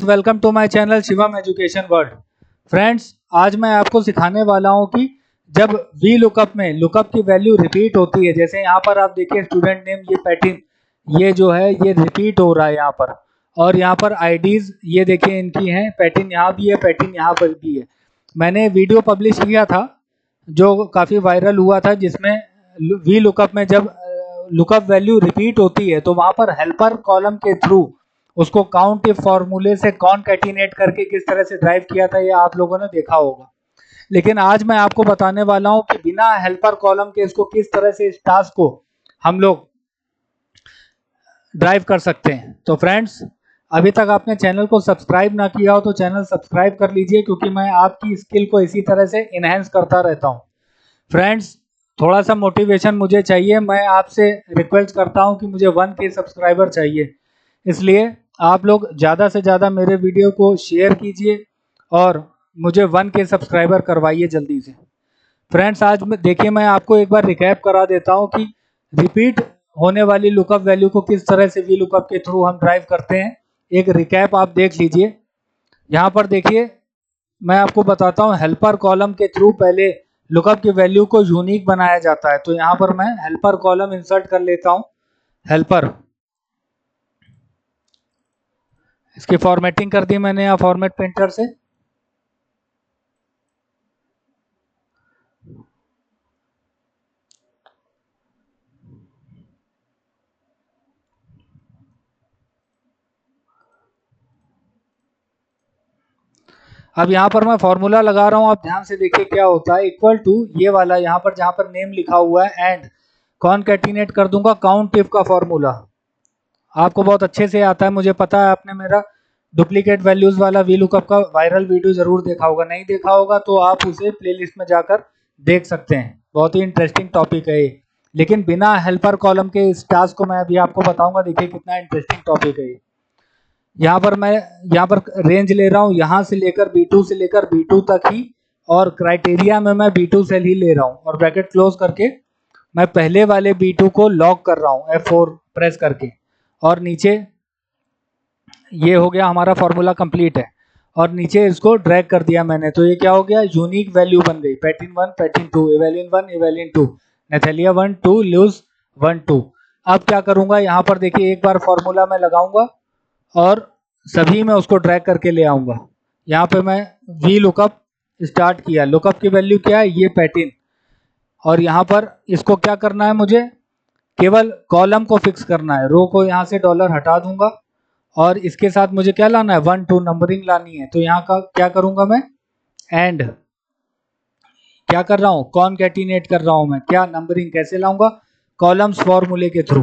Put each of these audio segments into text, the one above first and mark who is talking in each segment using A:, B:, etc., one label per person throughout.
A: Welcome to my channel Shivam education world. Friends, आज मैं आपको सिखाने वाला हूं कि जब वी लुकअप में लुकअप की वैल्यू रिपीट होती है, जैसे यहाँ पर आप देखिए स्टूडेंट नेम ये पैटर्न, ये जो है ये रिपीट हो रहा है यहाँ पर, और यहाँ पर आईडीज ये देखिए इनकी हैं, पैटर्न यहाँ भी है, पैटर्न यहाँ पर भी है। मैंने वीडियो पब्लिश किया था जो काफ़ी वायरल हुआ था, जिसमें वी लुकअप में जब लुकअप वैल्यू रिपीट होती है तो वहाँ पर हेल्पर कॉलम के थ्रू उसको काउंट इफ फॉर्मूले से कॉनकैटिनेट करके किस तरह से ड्राइव किया था, ये आप लोगों ने देखा होगा। लेकिन आज मैं आपको बताने वाला हूं कि बिना हेल्पर कॉलम के इसको किस तरह से इस टास्क को हम लोग ड्राइव कर सकते हैं। तो फ्रेंड्स, अभी तक आपने चैनल को सब्सक्राइब ना किया हो तो चैनल सब्सक्राइब कर लीजिए, क्योंकि मैं आपकी स्किल को इसी तरह से इनहेंस करता रहता हूं। फ्रेंड्स, थोड़ा सा मोटिवेशन मुझे चाहिए। मैं आपसे रिक्वेस्ट करता हूं कि मुझे 1K सब्सक्राइबर चाहिए, इसलिए आप लोग ज़्यादा से ज़्यादा मेरे वीडियो को शेयर कीजिए और मुझे 1K सब्सक्राइबर करवाइए जल्दी से। फ्रेंड्स, आज देखिए मैं आपको एक बार रिकैप करा देता हूं कि रिपीट होने वाली लुकअप वैल्यू को किस तरह से वी लुकअप के थ्रू हम ड्राइव करते हैं। एक रिकैप आप देख लीजिए। यहाँ पर देखिए मैं आपको बताता हूँ, हेल्पर कॉलम के थ्रू पहले लुकअप की वैल्यू को यूनिक बनाया जाता है। तो यहाँ पर मैं हेल्पर कॉलम इंसर्ट कर लेता हूँ। हेल्पर, इसकी फॉर्मेटिंग कर दी मैंने यहाँ फॉर्मेट प्रिंटर से। अब यहाँ पर मैं फॉर्मूला लगा रहा हूँ, आप ध्यान से देखिए क्या होता है। इक्वल टू ये वाला यहाँ पर जहाँ पर नेम लिखा हुआ है एंड कॉनकैटिनेट कर दूंगा काउंट इफ का फॉर्मूला। आपको बहुत अच्छे से आता है, मुझे पता है। आपने मेरा डुप्लीकेट वैल्यूज वाला वी लुकअप का वायरल वीडियो जरूर देखा होगा, नहीं देखा होगा तो आप उसे प्लेलिस्ट में जाकर देख सकते हैं। बहुत ही इंटरेस्टिंग टॉपिक है ये, लेकिन बिना हेल्पर कॉलम के इस टास्क को मैं अभी आपको बताऊंगा। देखिए कितना इंटरेस्टिंग टॉपिक है ये। यहाँ पर मैं यहाँ पर रेंज ले रहा हूँ, यहाँ से लेकर B2 से लेकर B2 तक ही, और क्राइटेरिया में मैं B2 सेल ही ले रहा हूँ, और ब्रैकेट क्लोज करके मैं पहले वाले B2 को लॉक कर रहा हूँ F4 प्रेस करके, और नीचे ये हो गया हमारा फॉर्मूला कंप्लीट है, और नीचे इसको ड्रैग कर दिया मैंने। तो ये क्या हो गया, यूनिक वैल्यू बन गई। Pattern 1, pattern 2, Evelyn 1, Evelyn 2, नेथेलिया 1, 2, ल्यूज 1, 2। अब क्या करूंगा, यहाँ पर देखिए एक बार फॉर्मूला मैं लगाऊंगा और सभी में उसको ड्रैग करके ले आऊंगा। यहाँ पे मैं वी लुकअप स्टार्ट किया, लुकअप की वैल्यू क्या है, ये पैटर्न, और यहाँ पर इसको क्या करना है, मुझे केवल कॉलम को फिक्स करना है। रो को यहाँ से डॉलर हटा दूंगा, और इसके साथ मुझे क्या लाना है, 1 2 नंबरिंग लानी है। तो यहाँ का क्या करूंगा मैं, एंड क्या कर रहा हूँ, कॉनकैटिनेट कर रहा हूँ मैं। क्या नंबरिंग कैसे लाऊंगा, कॉलम्स फॉर्मूले के थ्रू।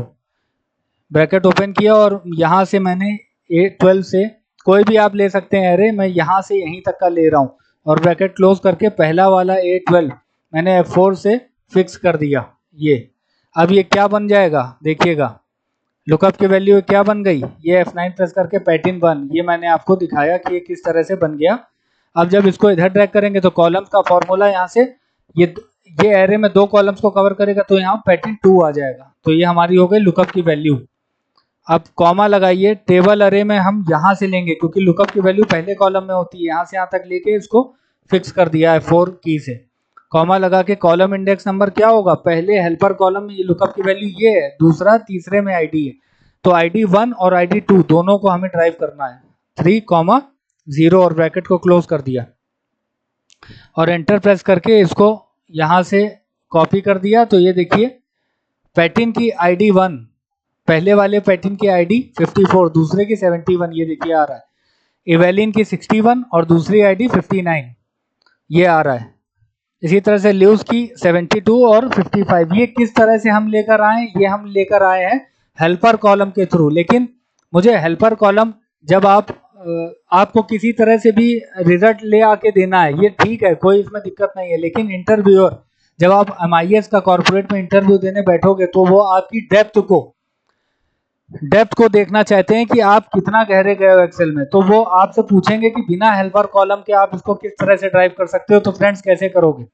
A: ब्रैकेट ओपन किया और यहाँ से मैंने A12 से कोई भी आप ले सकते हैं एरे, मैं यहाँ से यहीं तक का ले रहा हूँ, और ब्रैकेट क्लोज करके पहला वाला A12 मैंने F4 से फिक्स कर दिया। ये अब ये क्या बन जाएगा, देखिएगा लुकअप की वैल्यू क्या बन गई, ये F9 प्रेस करके पैटर्न 1, ये मैंने आपको दिखाया कि ये किस तरह से बन गया। अब जब इसको इधर ड्रैग करेंगे तो कॉलम्स का फॉर्मूला यहाँ से ये एरे में 2 कॉलम्स को कवर करेगा, तो यहाँ पैटर्न 2 आ जाएगा। तो ये हमारी हो गई लुकअप की वैल्यू। अब कॉमा लगाइए, टेबल अरे में हम यहाँ से लेंगे, क्योंकि लुकअप की वैल्यू पहले कॉलम में होती है। यहाँ से यहाँ तक लेके इसको फिक्स कर दिया है 4 की से। कॉमा लगा के कॉलम इंडेक्स नंबर क्या होगा, पहले हेल्पर कॉलम में ये लुकअप की वैल्यू ये है, दूसरा तीसरे में आईडी है, तो आईडी 1 और आईडी 2 दोनों को हमें ड्राइव करना है। 3,0 और ब्रैकेट को क्लोज कर दिया, और एंटर प्रेस करके इसको यहाँ से कॉपी कर दिया। तो ये देखिए पैटर्न की आईडी 1, पहले वाले पैटर्न की आईडी 54, दूसरे की 71, ये देखिए आ रहा है। एवेलिन की 61 और दूसरी आईडी 59, ये आ रहा है। इसी तरह से ल्यूज की 72 और 55, ये किस तरह से हम लेकर आए, ये हम लेकर आए हैं हेल्पर कॉलम के थ्रू। लेकिन मुझे हेल्पर कॉलम जब आपको किसी तरह से भी रिजल्ट ले आके देना है, ये ठीक है, कोई इसमें दिक्कत नहीं है। लेकिन इंटरव्यूअर जब आप MIS का कॉर्पोरेट में इंटरव्यू देने बैठोगे तो वो आपकी डेप्थ को देखना चाहते हैं कि आप कितना गहरे गए हो एक्सेल में। तो वो आपसे पूछेंगे कि बिना हेल्पर कॉलम के आप इसको किस तरह से ड्राइव कर सकते हो। तो फ्रेंड्स, कैसे करोगे,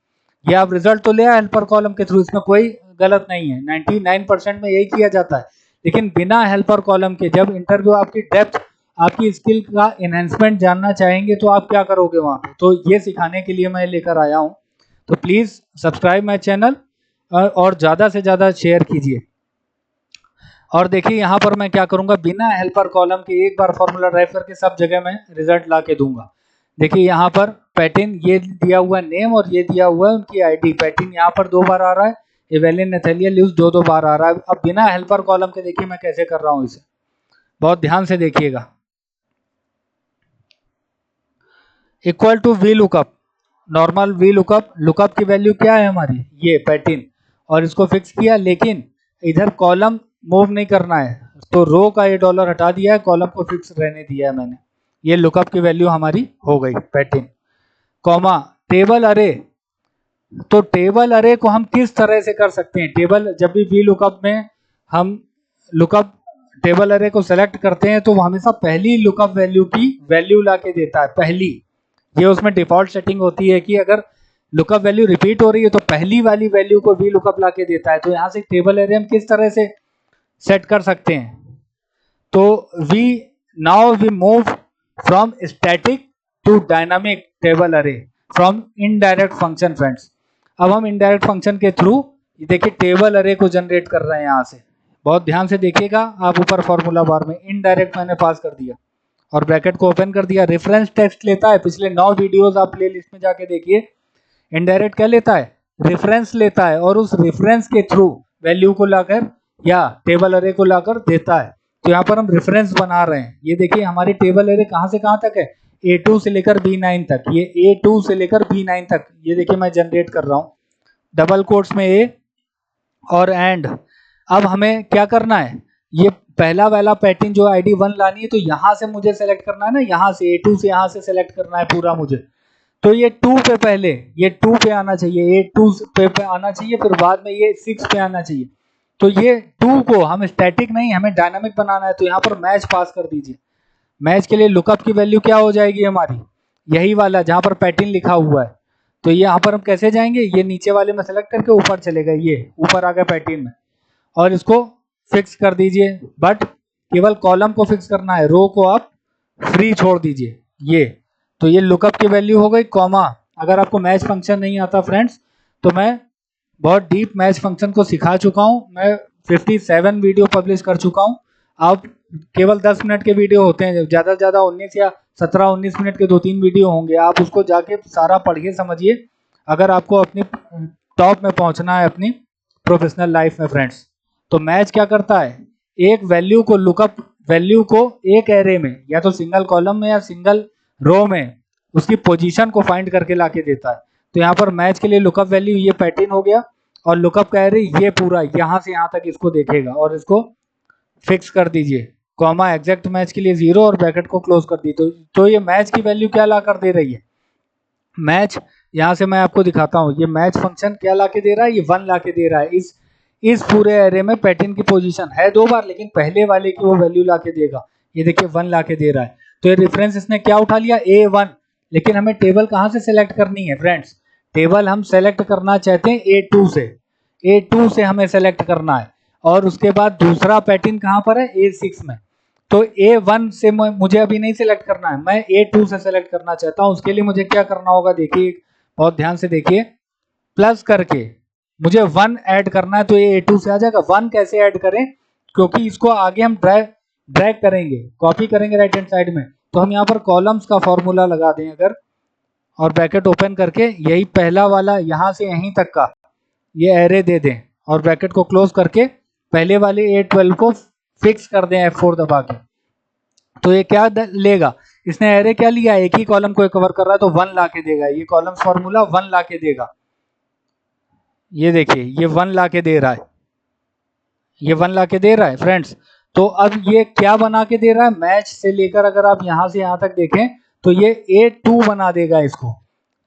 A: ये आप रिजल्ट तो ले आए हेल्पर कॉलम के थ्रू, इसमें कोई गलत नहीं है, 99% में यही किया जाता है। लेकिन बिना हेल्पर कॉलम के जब इंटरव्यू आपकी डेप्थ आपकी स्किल का एनहेंसमेंट जानना चाहेंगे तो आप क्या करोगे वहाँ पे, तो ये सिखाने के लिए मैं लेकर आया हूँ। तो प्लीज़ सब्सक्राइब माई चैनल और ज़्यादा से ज़्यादा शेयर कीजिए। और देखिए यहाँ पर मैं क्या करूँगा, बिना हेल्पर कॉलम के एक बार फॉर्मूला ड्राइव करके सब जगह मैं रिजल्ट ला के दूंगा। देखिए यहाँ पर पैटिन ये दिया हुआ है नेम और ये दिया हुआ है उनकी आईडी। पैटिन यहाँ पर 2 बार आ रहा है, एवेलिन नेथेलियल ल्यूस 2 बार आ रहा है। अब बिना हेल्पर कॉलम के देखिए मैं कैसे कर रहा हूँ इसे, बहुत ध्यान से देखिएगा। Equal to V lookup, normal V lookup, lookup की वैल्यू क्या है हमारी, ये पैटिन, और इसको फिक्स किया, लेकिन इधर कॉलम मूव नहीं करना है, तो रो का ये डॉलर हटा दिया है, कॉलम को फिक्स रहने दिया है मैंने। ये लुकअप की वैल्यू हमारी हो गई पैटिन, कॉमा टेबल अरे। तो टेबल अरे को हम किस तरह से कर सकते हैं, टेबल जब भी वी लुकअप में हम लुकअप टेबल अरे को सेलेक्ट करते हैं तो वो हमेशा पहली लुकअप वैल्यू की वैल्यू ला के देता है, पहली। ये उसमें डिफॉल्ट सेटिंग होती है कि अगर लुकअप वैल्यू रिपीट हो रही है तो पहली वाली वैल्यू को वी लुकअप ला के देता है। तो यहाँ से टेबल अरे हम किस तरह से सेट कर सकते हैं, तो now we move from static to dynamic table array from indirect function friends. अब हम इनडायरेक्ट फंक्शन के थ्रू देखिए टेबल अरे को जनरेट कर रहे हैं यहाँ से, बहुत ध्यान से देखिएगा आप। ऊपर फॉर्मूला बार में इनडायरेक्ट मैंने पास कर दिया और ब्रैकेट को ओपन कर दिया। रेफरेंस टेक्स्ट लेता है, पिछले 9 वीडियोस आप प्लेलिस्ट में जाके देखिए। इनडायरेक्ट क्या लेता है, रेफरेंस लेता है और उस रेफरेंस के थ्रू वैल्यू को लाकर या टेबल अरे को लाकर देता है। तो यहाँ पर हम रेफरेंस बना रहे हैं। ये देखिए हमारी टेबल अरे कहाँ से कहाँ तक है, A2 से लेकर B9 तक, ये A2 से लेकर B9 तक ये देखिए मैं जनरेट कर रहा हूँ, डबल कोट्स में A और एंड। अब हमें क्या करना है, ये पहला वाला पैटर्न जो आईडी 1 लानी है, तो यहाँ से मुझे सेलेक्ट करना है ना, यहाँ से A2 से यहाँ से सेलेक्ट करना है पूरा मुझे। तो ये 2 पे पहले ये 2 पे आना चाहिए, ये 2 पे आना चाहिए, फिर बाद में ये 6 पे आना चाहिए। तो ये 2 को हम स्टैटिक नहीं हमें डायनामिक बनाना है, तो यहाँ पर मैच पास कर दीजिए। मैच के लिए लुकअप की वैल्यू क्या हो जाएगी हमारी, यही वाला जहाँ पर पैटर्न लिखा हुआ है। तो ये यहाँ पर हम कैसे जाएंगे, ये नीचे वाले में सेलेक्ट करके ऊपर चले गए, ये ऊपर आ गया पैटर्न में, और इसको फिक्स कर दीजिए। बट केवल कॉलम को फिक्स करना है, रो को आप फ्री छोड़ दीजिए। ये तो ये लुकअप की वैल्यू हो गई, कॉमा। अगर आपको मैच फंक्शन नहीं आता फ्रेंड्स, तो मैं बहुत डीप मैच फंक्शन को सिखा चुका हूँ, मैं 57 वीडियो पब्लिश कर चुका हूँ। आप केवल 10 मिनट के वीडियो होते हैं, ज़्यादा से ज़्यादा 19 या 17-19 मिनट के 2-3 वीडियो होंगे, आप उसको जाके सारा पढ़िए समझिए, अगर आपको अपनी टॉप में पहुँचना है अपनी प्रोफेशनल लाइफ में फ्रेंड्स। तो मैच क्या करता है, एक वैल्यू को लुकअप वैल्यू को एक एरे में या तो सिंगल कॉलम में या सिंगल रो में उसकी पोजीशन को फाइंड करके लाके देता है। तो यहाँ पर मैच के लिए लुकअप वैल्यू ये पैटर्न हो गया, और लुकअप का एरे ये पूरा यहाँ से यहाँ तक इसको देखेगा, और इसको फिक्स कर दीजिए, कॉमा एग्जैक्ट मैच के लिए 0 और ब्रैकेट को क्लोज कर दी। तो ये मैच की वैल्यू क्या ला कर दे रही है, मैच यहाँ से मैं आपको दिखाता हूँ, ये मैच फंक्शन क्या ला के दे रहा है, ये 1 ला के दे रहा है। इस पूरे एरे में पैटर्न की पोजीशन है 2 बार, लेकिन पहले वाले की वो वैल्यू ला के देगा, ये देखिए 1 ला के दे रहा है। तो ये रेफरेंस इसने क्या उठा लिया, A1। लेकिन हमें टेबल कहाँ से सेलेक्ट करनी है फ्रेंड्स, टेबल हम सेलेक्ट करना चाहते हैं A2 से, A2 से हमें सेलेक्ट करना है, और उसके बाद दूसरा पैटर्न कहाँ पर है, A6 में। तो A1 से मुझे अभी नहीं सेलेक्ट करना है, मैं A2 से सेलेक्ट करना चाहता हूँ। उसके लिए मुझे क्या करना होगा, देखिए बहुत ध्यान से देखिए, प्लस करके मुझे 1 ऐड करना है, तो ये A2 से आ जाएगा। 1 कैसे ऐड करें, क्योंकि इसको आगे हम ड्रैग करेंगे, कॉपी करेंगे राइट हैंड साइड में, तो हम यहाँ पर कॉलम्स का फॉर्मूला लगा दें अगर, और ब्रैकेट ओपन करके यही पहला वाला यहाँ से यहीं तक का ये एरे दे दें, और ब्रैकेट को क्लोज करके पहले वाले A12 को फिक्स कर दें F4 दबा के। तो ये क्या लेगा, इसने एरे क्या लिया, एक ही कॉलम को कवर कर रहा है, तो 1 ला के देगा। ये कॉलम फॉर्मूला 1 ला के देगा, ये देखिए ये 1 ला के दे रहा है, ये 1 ला के दे रहा है फ्रेंड्स। तो अब ये क्या बना के दे रहा है, मैच से लेकर अगर आप यहाँ से यहाँ तक देखें तो ये A2 बना देगा इसको।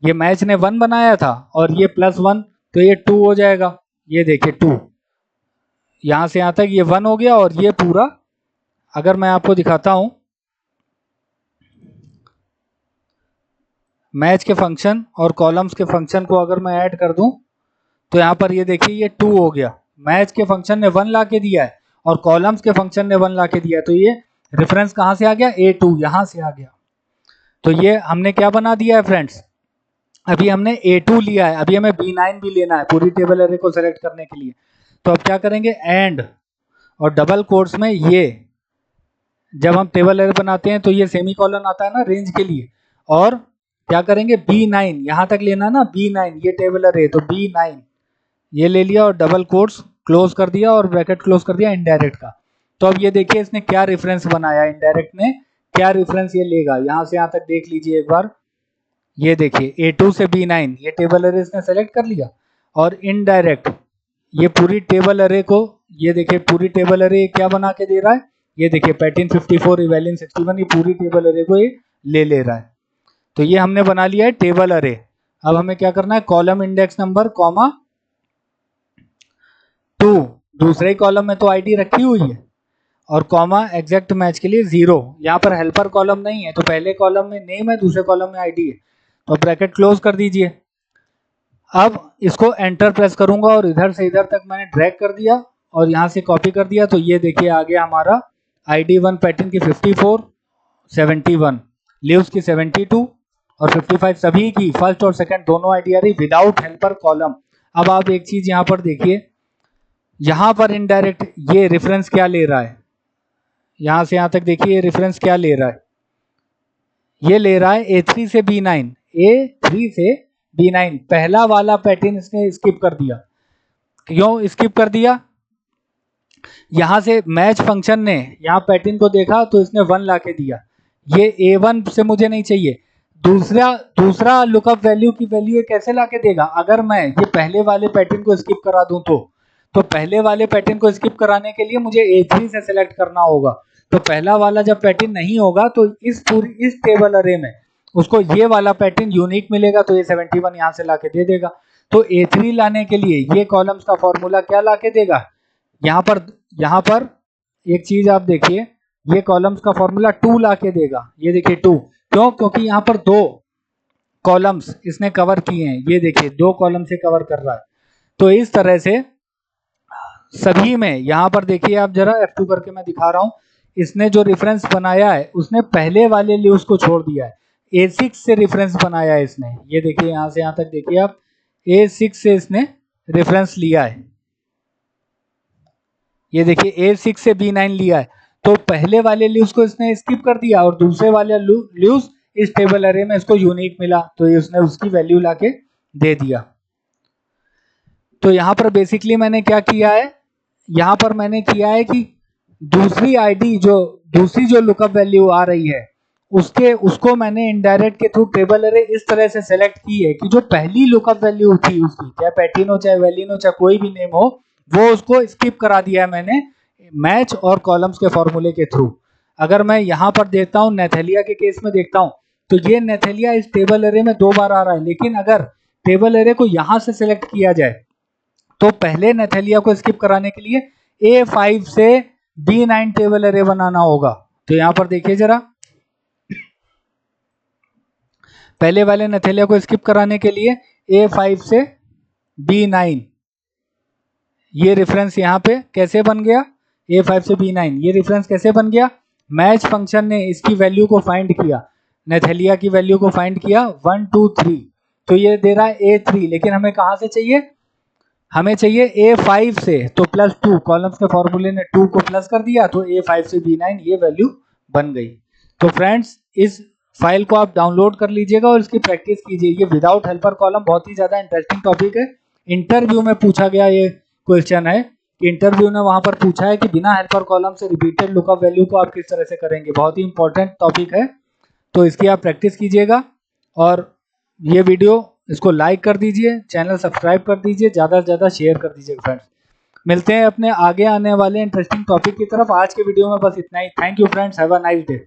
A: ये मैच ने 1 बनाया था और ये +1, तो ये 2 हो जाएगा। ये देखिए 2, यहाँ से यहाँ तक ये 1 हो गया, और ये पूरा अगर मैं आपको दिखाता हूँ मैच के फंक्शन और कॉलम्स के फंक्शन को अगर मैं ऐड कर दूं, तो यहाँ पर ये देखिए ये 2 हो गया। मैच के फंक्शन ने 1 ला के दिया है और कॉलम्स के फंक्शन ने 1 ला के दिया है, तो ये रेफरेंस कहाँ से आ गया, A2 यहाँ से आ गया। तो ये हमने क्या बना दिया है फ्रेंड्स, अभी हमने A2 लिया है, अभी हमें B9 भी लेना है पूरी टेबल अरे को सेलेक्ट करने के लिए। तो अब क्या करेंगे, एंड और डबल कोट्स में ये जब हम टेबल अरे बनाते हैं तो ये सेमी कॉलन आता है ना रेंज के लिए, और क्या करेंगे B9 यहाँ तक लेना ना, B9 ये टेबल अरे, तो B9 ये ले लिया और डबल कोट्स क्लोज कर दिया और ब्रैकेट क्लोज कर दिया इनडायरेक्ट का। तो अब ये देखिए इसने क्या रेफरेंस बनाया, इनडायरेक्ट ने क्या रेफरेंस ये लेगा, यहाँ से यहाँ तक देख लीजिए एक बार। ये देखिए A2 से B9 ये टेबल अरे इसने सेलेक्ट कर लिया, और इनडायरेक्ट ये पूरी टेबल अरे को, ये देखिए पूरी टेबल अरे क्या बना के दे रहा है, ये देखिए पैटिन 54 इवेलिन 61 ये पूरी टेबल अरे को ये ले रहा है। तो ये हमने बना लिया है टेबल अरे। अब हमें क्या करना है, कॉलम इंडेक्स नंबर कॉमा 2, दूसरे कॉलम में तो आईडी रखी हुई है, और कॉमा एग्जैक्ट मैच के लिए 0। यहाँ पर हेल्पर कॉलम नहीं है तो पहले कॉलम में नेम है, दूसरे कॉलम में आईडी है, तो ब्रैकेट क्लोज कर दीजिए। अब इसको एंटर प्रेस करूंगा और इधर से इधर तक मैंने ड्रैग कर दिया और यहाँ से कॉपी कर दिया, तो ये देखिए आ गया हमारा ID1 पैटर्न की 54, 71 लीव्स की 72 और 55 सभी की फर्स्ट और सेकंड दोनों आईडी आ रही विदाउट हेल्पर कॉलम। अब आप एक चीज यहाँ पर देखिए, यहाँ पर इनडायरेक्ट ये रेफरेंस क्या ले रहा है, यहाँ से यहाँ तक देखिए ये रेफरेंस क्या ले रहा है, ये ले रहा है A3 से B9, A3 से B9 पहला वाला पैटर्न इसने स्किप कर दिया। क्यों स्किप कर दिया, यहाँ से मैच फंक्शन ने यहाँ पैटर्न को देखा तो इसने 1 ला के दिया, ये A1 से मुझे नहीं चाहिए, दूसरा लुकअप वैल्यू की वैल्यू कैसे ला के देगा, अगर मैं ये पहले वाले पैटर्न को स्किप करा दूं तो पहले वाले पैटर्न को स्किप कराने के लिए मुझे A3 से सेलेक्ट करना होगा। तो पहला वाला जब पैटर्न नहीं होगा तो इस टेबल अरे में उसको ये वाला पैटर्न यूनिक मिलेगा, तो ये 71 यहाँ से ला के दे देगा। तो A3 लाने के लिए ये कॉलम्स का फॉर्मूला क्या ला के देगा, यहाँ पर एक चीज आप देखिए, ये कॉलम्स का फॉर्मूला 2 ला के देगा। ये देखिए 2, क्यों, क्योंकि यहाँ पर 2 कॉलम्स इसने कवर किए हैं, ये देखिए 2 कॉलम से कवर कर रहा है। तो इस तरह से सभी में, यहाँ पर देखिए आप जरा F2 करके मैं दिखा रहा हूँ, इसने जो रेफरेंस बनाया है उसने पहले वाले लीव्स को छोड़ दिया है, A6 से रेफरेंस बनाया है इसने, ये देखिए यहाँ से यहाँ तक देखिए आप, A6 से इसने रेफरेंस लिया है, ये देखिए A6 से B9 लिया है। तो पहले वाले लीव्स को इसने स्किप कर दिया और दूसरे वाले लीव्स इस टेबल अरे में इसको यूनिक मिला, तो ये उसने उसकी वैल्यू लाके दे दिया। तो यहाँ पर बेसिकली मैंने क्या किया है, यहाँ पर मैंने किया है कि दूसरी आईडी दूसरी जो लुकअप वैल्यू आ रही है उसको मैंने इनडायरेक्ट के थ्रू टेबल अरे इस तरह से सेलेक्ट की है कि जो पहली लुकअप वैल्यू थी उसकी, चाहे पैटिन हो चाहे वैलिन हो चाहे कोई भी नेम हो, वो उसको स्किप करा दिया है मैंने मैच और कॉलम्स के फॉर्मूले के थ्रू। अगर मैं यहाँ पर देखता हूँ नेथेलिया के केस में देखता हूँ, तो ये नेथेलिया इस टेबल अरे में 2 बार आ रहा है, लेकिन अगर टेबल अरे को यहाँ से सिलेक्ट किया जाए तो पहले नेथेलिया को स्किप कराने के लिए A5 से B9 टेबल अरे बनाना होगा। तो यहाँ पर देखिए जरा, पहले वाले नेथेलिया को स्किप कराने के लिए A5 से B9 ये रेफरेंस यहाँ पे कैसे बन गया, A5 से B9 ये रेफरेंस कैसे बन गया, मैच फंक्शन ने इसकी वैल्यू को फाइंड किया, नेथेलिया की वैल्यू को फाइंड किया 1 2 3, तो ये दे रहा है A3, लेकिन हमें कहाँ से चाहिए, हमें चाहिए A5 से, तो +2 कॉलम्स के फॉर्मूले ने 2 को प्लस कर दिया, तो A5 से B9 ये वैल्यू बन गई। तो फ्रेंड्स इस फाइल को आप डाउनलोड कर लीजिएगा और इसकी प्रैक्टिस कीजिए, ये विदाउट हेल्पर कॉलम बहुत ही ज़्यादा इंटरेस्टिंग टॉपिक है। इंटरव्यू में पूछा गया ये क्वेश्चन है कि इंटरव्यू ने वहाँ पर पूछा है कि बिना हेल्पर कॉलम से रिपीटेड लुकअप वैल्यू को आप किस तरह से करेंगे, बहुत ही इंपॉर्टेंट टॉपिक है, तो इसकी आप प्रैक्टिस कीजिएगा। और ये वीडियो इसको लाइक कर दीजिए, चैनल सब्सक्राइब कर दीजिए, ज़्यादा से ज़्यादा शेयर कर दीजिए फ्रेंड्स। मिलते हैं अपने आगे आने वाले इंटरेस्टिंग टॉपिक की तरफ। आज के वीडियो में बस इतना ही। Thank you friends, have a nice day.